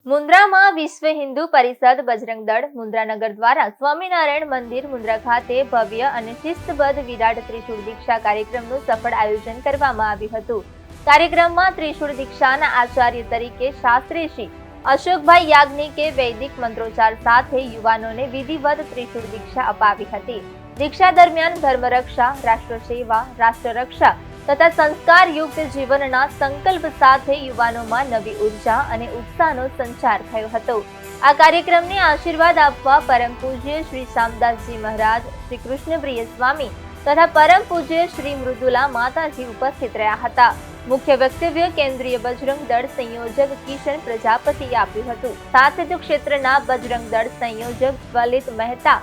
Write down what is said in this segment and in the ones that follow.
મુન્દ્રામાં વિશ્વ હિન્દુ પરિષદ બજરંગ દળ મુન્દ્રાનગર દ્વારા સ્વામિનારાયણ મંદિર મુન્દ્રા ખાતે ભવ્ય અને શિસ્તબદ્ધ વિરાટ ત્રિશૂળ દીક્ષા કાર્યક્રમનું સફળ આયોજન કરવામાં આવ્યું હતું. કાર્યક્રમમાં ત્રિશૂળ દીક્ષાના આચાર્ય તરીકે શાસ્ત્રી શ્રી અશોકભાઈ યાજ્ઞિકે વૈદિક મંત્રોચ્ચાર સાથે યુવાનોને વિધિવત ત્રિશૂળ દીક્ષા અપાવી હતી. દીક્ષા દરમિયાન ધર્મરક્ષા, રાષ્ટ્ર સેવા, રાષ્ટ્રરક્ષા તથા સંસ્કારયુક્ત જીવનના સંકલ્પ સાથે યુવાનોમાં નવી ઉર્જા અને ઉત્સાહનો સંચાર થયો હતો. આ કાર્યક્રમને આશીર્વાદ આપવા પરમ પૂજ્ય શ્રી શામદાસજી મહારાજ, શ્રી કૃષ્ણપ્રિય સ્વામી તથા પરમ પૂજ્ય શ્રી મૃદુલા માતાજી ઉપસ્થિત રહ્યા હતા. મુખ્ય વક્તવ્ય કેન્દ્રીય બજરંગ દળ સંયોજક કિશન પ્રજાપતિએ આપ્યું હતું. સાત ક્ષેત્રના બજરંગ દળ સંયોજક જ્વલિત મહેતા,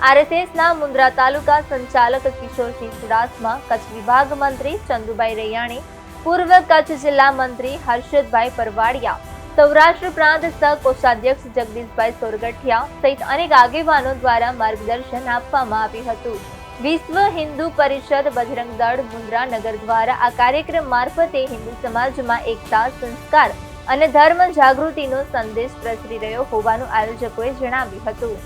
આરએસએસના મુન્દ્રા તાલુકા સંચાલક કિશોરસિંહ ચુડાસમા, કચ્છ વિભાગ મંત્રી ચંદુભાઈ રૈયાણી, પૂર્વ કચ્છ જિલ્લા મંત્રી હર્ષદભાઈ પરવાડિયા, સૌરાષ્ટ્ર પ્રાંત સહ કોષાધ્યક્ષ જગદીશભાઈ સોરગઠિયા સહિત અનેક આગેવાનો દ્વારા માર્ગદર્શન આપવામાં આવ્યું હતું. વિશ્વ હિન્દુ પરિષદ બજરંગ દળ મુન્દ્રા નગર દ્વારા આ કાર્યક્રમ મારફતે હિન્દુ સમાજમાં એકતા, સંસ્કાર અને ધર્મ જાગૃતિનો સંદેશ પ્રસરી રહ્યો હોવાનું આયોજકોએ જણાવ્યું હતું.